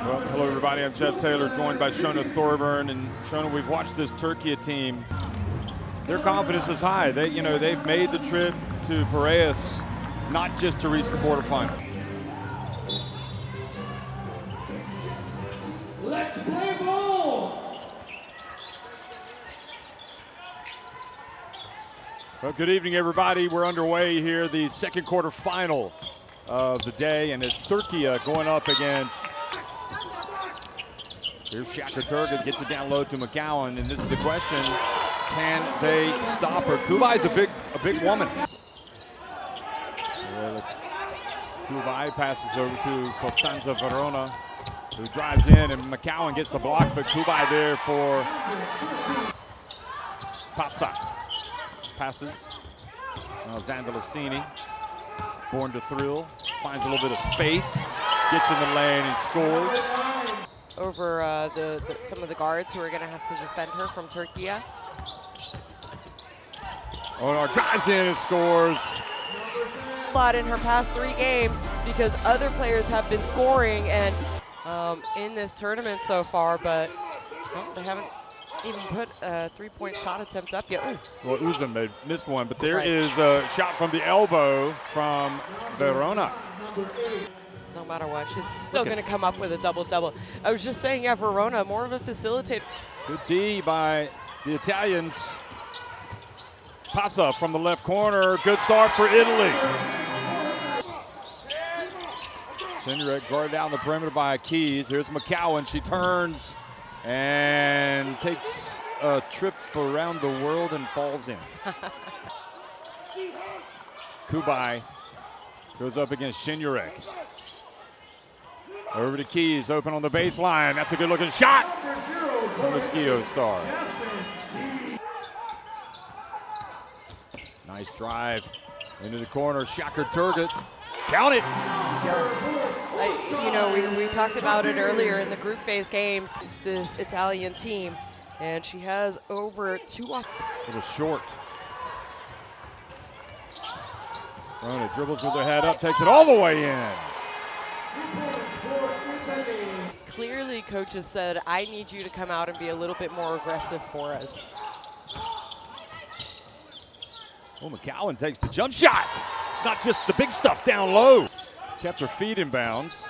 Well, hello everybody, I'm Jeff Taylor, joined by Shona Thorburn. And Shona, we've watched this Turkiye team. Their confidence is high. They've made the trip to Piraeus, not just to reach the quarterfinal. Let's play ball! Well, good evening everybody. We're underway here, the second quarter final of the day, and it's Turkiye going up against. Here's Shaka Turgut, gets it down low to McCowan, and this is the question: can they stop her? Kubai's a big woman. Kubai passes over to Costanza Verona, who drives in, and McCowan gets the block, but Kubai there for passes. Zandalicini, born to thrill, finds a little bit of space, gets in the lane and scores. Over some of the guards who are going to have to defend her from Turkiye. Onar drives in and scores. A lot in her past 3 games because other players have been scoring and in this tournament so far, but they haven't even put a 3-point shot attempt up yet. Ooh. Well, Uzun missed one, but there is a shot from the elbow from Verona. No matter what, she's still going to come up with a double-double. I was just saying, yeah, Verona, more of a facilitator. Good D by the Italians. Passa from the left corner. Good start for Italy. Senurek guarded down the perimeter by Keys. Here's McCowan. She turns and takes a trip around the world and falls in. Kubai goes up against Shinurek. Over to Keys, open on the baseline. That's a good-looking shot from the Skio star. Nice drive into the corner. Shaka Turgut. Count it. We talked about it earlier in the group phase games, this Italian team, and she has over 2 off. A little short. Verona dribbles with her head up, takes it all the way in. Clearly, coaches said, I need you to come out and be a little bit more aggressive for us. Oh, McCowan takes the jump shot. It's not just the big stuff down low. Kept her feet in bounds.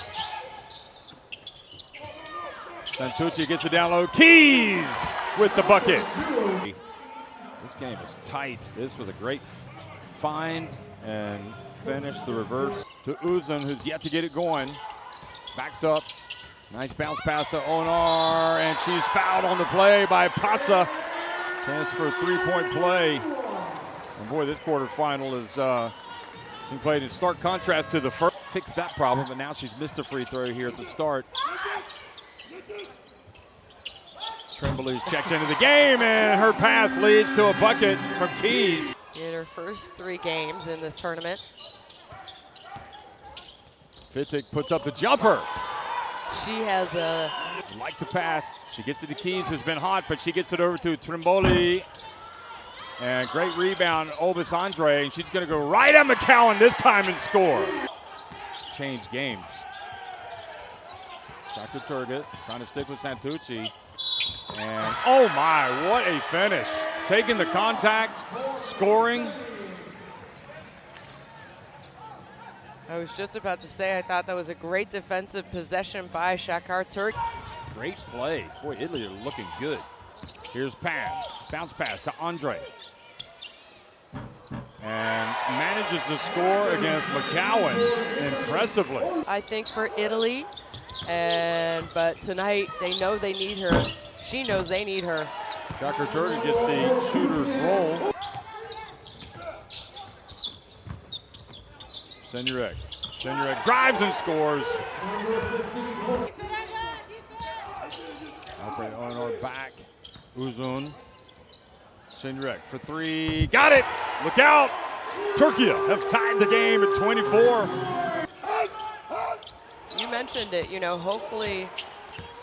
Santucci gets it down low. Keys with the bucket. This game is tight. This was a great find and finish. The reverse to Uzun, who's yet to get it going. Backs up. Nice bounce pass to Onar, and she's fouled on the play by Passa. Chance for a 3-point play. And boy, this quarterfinal is being played in stark contrast to the first. Fixed that problem, but now she's missed a free throw here at the start. Tremblay's checked into the game, and her pass leads to a bucket from Keys. In her first 3 games in this tournament. Fittick puts up the jumper. She has a... Like to pass. She gets to the Keys, who's been hot, but she gets it over to Trimboli. And great rebound, Obis Andre, and she's going to go right at McCowan this time and score. Change games. Shaka Turgut trying to stick with Santucci. And oh my, what a finish. Taking the contact, scoring. I was just about to say, I thought that was a great defensive possession by Shaka Turgut. Great play. Boy, Italy are looking good. Here's Pan. Bounce pass to Andre. And manages to score against McCowan impressively. I think for Italy, but tonight they know they need her. She knows they need her. Shaka Turgut gets the shooter's roll. Senurek drives and scores. Operate on our back. Uzun. Senurek for 3. Got it! Look out! Turkiye have tied the game at 24. You mentioned it, hopefully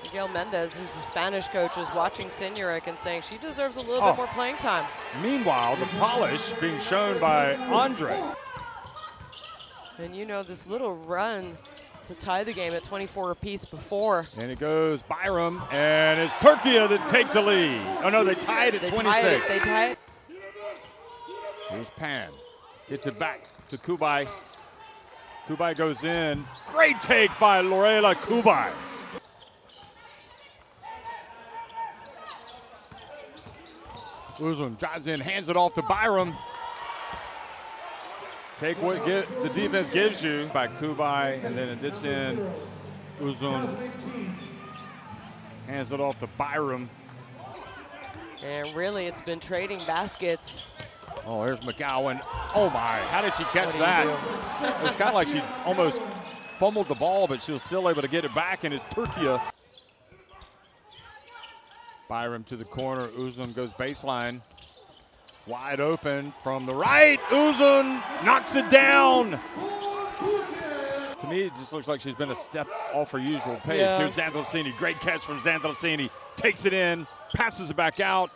Miguel Mendez, who's the Spanish coach, is watching Senurek and saying she deserves a little bit more playing time. Meanwhile, the polish being shown by Andre. And this little run to tie the game at 24 apiece before. And it goes Byram, and it's Turkiye that take the lead. Oh no, they tied at 26. They tie it. Here's Pan, gets it back to Kubai. Kubai goes in. Great take by Lorela Kubai. Uzun drives in, hands it off to Byram. Take what the defense gives you by Kubai, and then at this end, Uzun hands it off to Byram. And really, it's been trading baskets. Oh, there's McGowan. Oh my, how did she catch that? It's kind of like she almost fumbled the ball, but she was still able to get it back, and it's Turkiye. Byram to the corner, Uzun goes baseline. Wide open from the right, Uzun knocks it down. To me, it just looks like she's been a step off her usual pace. Yeah. Here's Zandalicini, great catch from Zandalicini. Takes it in, passes it back out.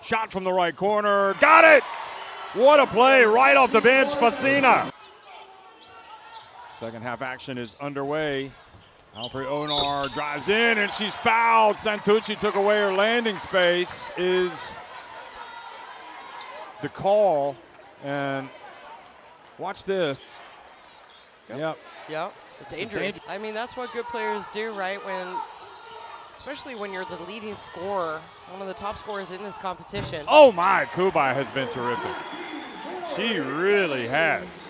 Shot from the right corner, got it! What a play, right off the bench, Fasina. Second half action is underway. Alfred Onar drives in and she's fouled. Santucci took away her landing space is the call. And watch this. Yep. It's dangerous. I mean, that's what good players do, right? Especially when you're the leading scorer, one of the top scorers in this competition. Oh my, Kubai has been terrific. She really has.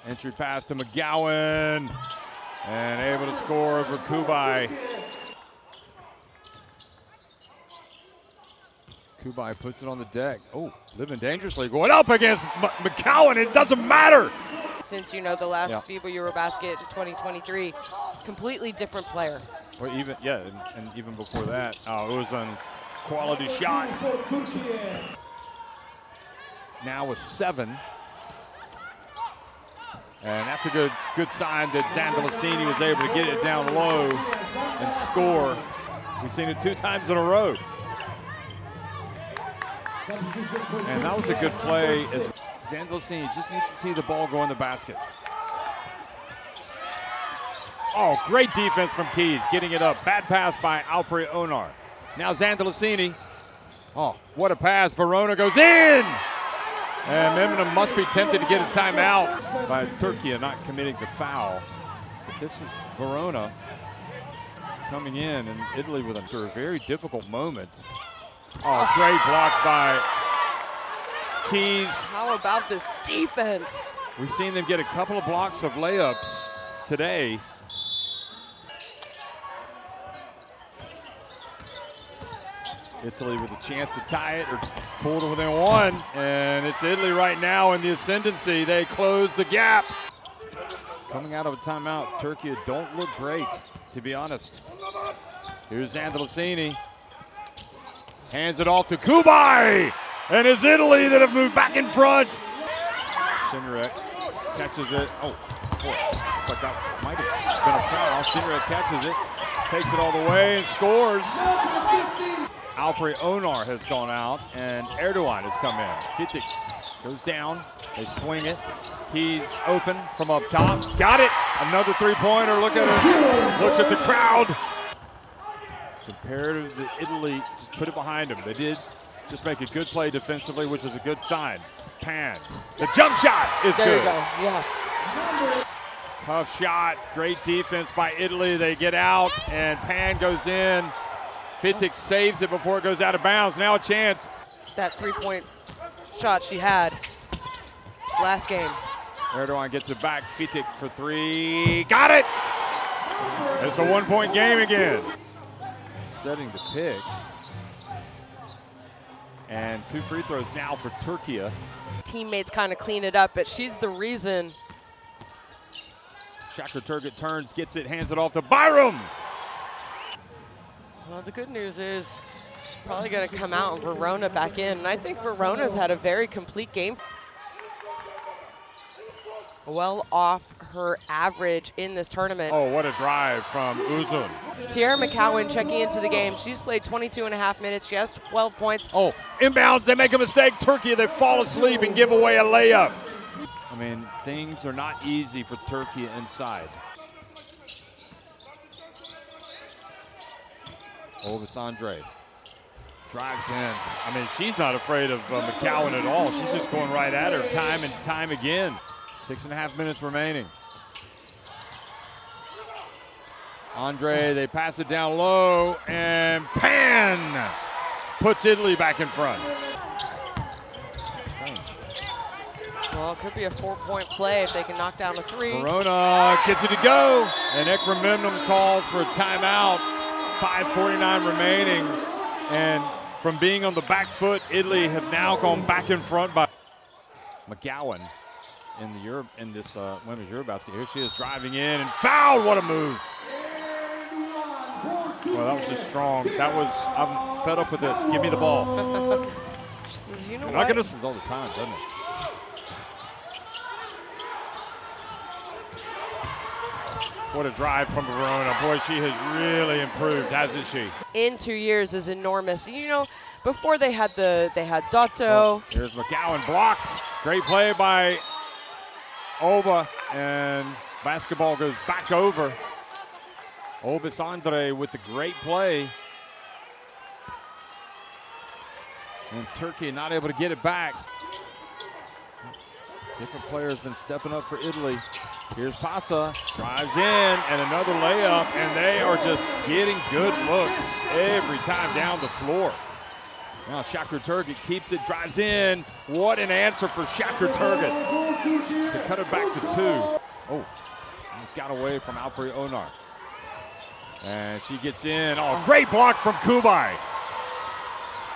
Entry pass to McGowan, and able to score over Kubai. Kubai puts it on the deck. Oh, living dangerously, going up against McGowan. It doesn't matter. Since, the last FIBA EuroBasket 2023, completely different player. Well, and even before that, it was a quality shot. Now with 7. And that's a good sign that Zandalicini was able to get it down low and score. We've seen it 2 times in a row. And that was a good play as Zandalicini just needs to see the ball go in the basket. Oh, great defense from Keys, getting it up. Bad pass by Alpre Onar. Now Zandalicini. Oh, what a pass. Verona goes in! And Memnon must be tempted to get a timeout by Turkiye not committing the foul. But this is Verona coming in, and Italy with a very difficult moment. Oh, great block by Keys. How about this defense? We've seen them get a couple of blocks of layups today. Italy with a chance to tie it or pull it within 1, and it's Italy right now in the ascendancy. They close the gap. Coming out of a timeout, Turkiye don't look great, to be honest. Here's Zandalicini. Hands it off to Kubai, and it's Italy that have moved back in front. Shinrek catches it. Oh, boy, looks like that might have been a foul. Shinrek catches it, takes it all the way, and scores. Alfred Onar has gone out, and Erdogan has come in. Fitik goes down. They swing it. Keys open from up top. Got it. Another three-pointer. Look at her. Looks at the crowd. It's imperative that Italy just put it behind them. They did just make a good play defensively, which is a good sign. Pan. The jump shot is good. There you go. Yeah. Tough shot. Great defense by Italy. They get out, and Pan goes in. Fitik saves it before it goes out of bounds. Now a chance. That three-point shot she had last game. Erdogan gets it back. Fitik for 3. Got it! It's a one-point game again. Setting the pick. And 2 free throws now for Turkiye. Teammates kind of clean it up, but she's the reason. Shaka Turgid turns, gets it, hands it off to Byram. Well, the good news is she's probably going to come out and Verona back in. And I think Verona's had a very complete game. well off her average in this tournament. Oh, what a drive from Uzun. Tiara McCowan checking into the game. She's played 22.5 minutes. She has 12 points. Oh, inbounds, they make a mistake. Turkey, they fall asleep and give away a layup. I mean, things are not easy for Turkey inside. Andre drives in. I mean, she's not afraid of McCowan at all. She's just going right at her time and time again. 6.5 minutes remaining. Andre, they pass it down low, and Pan puts Italy back in front. Strange. Well, it could be a 4-point play if they can knock down a 3. Verona gets it to go, and Ekremimnum calls for a timeout. 5:49 remaining, and from being on the back foot, Italy have now gone back in front by McGowan in this women's EuroBasket. Here she is driving in and fouled. What a move! Well, that was just strong. I'm fed up with this. Give me the ball. She says, you know I'm what? not gonna all the time, doesn't it? What a drive from Verona. Boy, she has really improved, hasn't she? In 2 years is enormous. You know, before they had Dotto. Well, here's McGowan blocked. Great play by Oba, and basketball goes back over. Andre with the great play. And Turkey not able to get it back. Different players been stepping up for Italy. Here's Pasa, drives in, and another layup, and they are just getting good looks every time down the floor. Now Shakir Turgut keeps it, drives in. What an answer for Shakir Turgut to cut it back to 2. Oh, he's got away from Alperi Onar. And she gets in. Oh, great block from Kubai.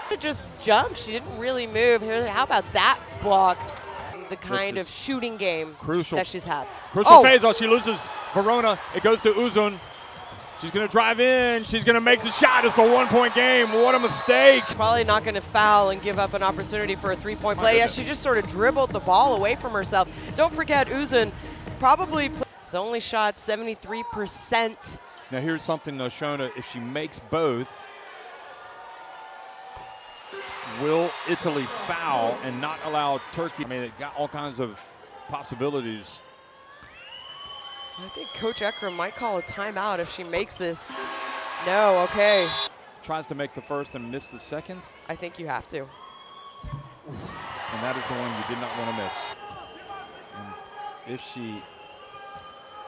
She just jumped. She didn't really move. How about that block? The kind of shooting game that she's had. Crucial phase. She loses Verona. It goes to Uzun. She's going to drive in. She's going to make the shot. It's a 1-point game. What a mistake. Probably not going to foul and give up an opportunity for a 3-point play. Yeah, she just sort of dribbled the ball away from herself. Don't forget, Uzun probably has only shot 73%. Now here's something though, Shona. If she makes both, will Italy foul and not allow Turkey? I mean, it got all kinds of possibilities. I think Coach Ekrem might call a timeout if she makes this. No, okay. Tries to make the first and miss the second. I think you have to. And that is the one you did not want to miss. And if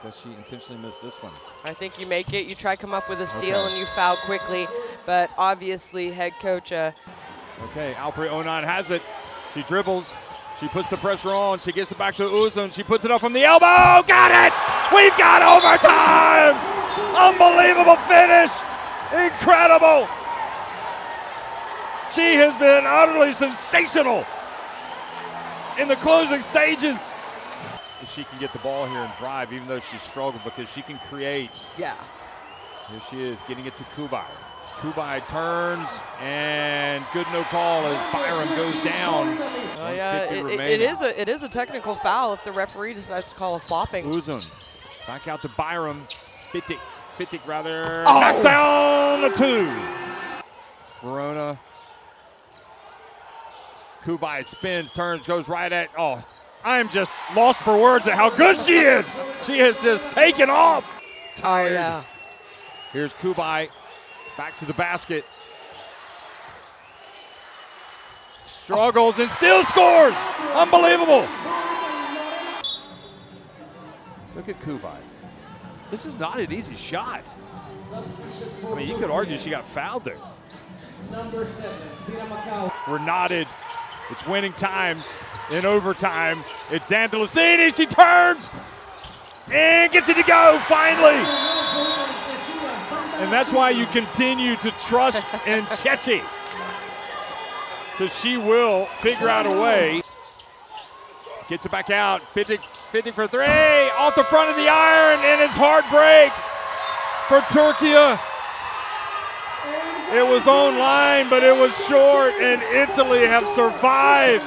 does she intentionally miss this one? I think you make it. You try to come up with a steal and you foul quickly. But obviously, head coach. Okay, Alperi Onan has it. She dribbles. She puts the pressure on. She gets it back to Uzun. She puts it up from the elbow. Got it! We've got overtime! Unbelievable finish! Incredible! She has been utterly sensational in the closing stages. If she can get the ball here and drive, even though she struggled, because she can create. Yeah. Here she is, getting it to Kubai. Kubai turns, and good no call as Byram goes down. Oh yeah, it is a technical foul if the referee decides to call a flopping. Uzun, back out to Byram. Fittik rather, knocks down the 2. Verona. Kubai spins, turns, goes right at, I'm just lost for words at how good she is. She has just taken off. Tired. Oh, yeah. Here's Kubai. Back to the basket. Struggles and still scores. Unbelievable. Look at Kubai. This is not an easy shot. I mean, you could argue she got fouled there. We're knotted. It's winning time in overtime. It's Zandalusini. She turns and gets it to go finally. And that's why you continue to trust in Chechi, because she will figure out a way. Gets it back out. Fittik for 3. Off the front of the iron, and it's hard break for Turkiye. It was on line, but it was short, and Italy have survived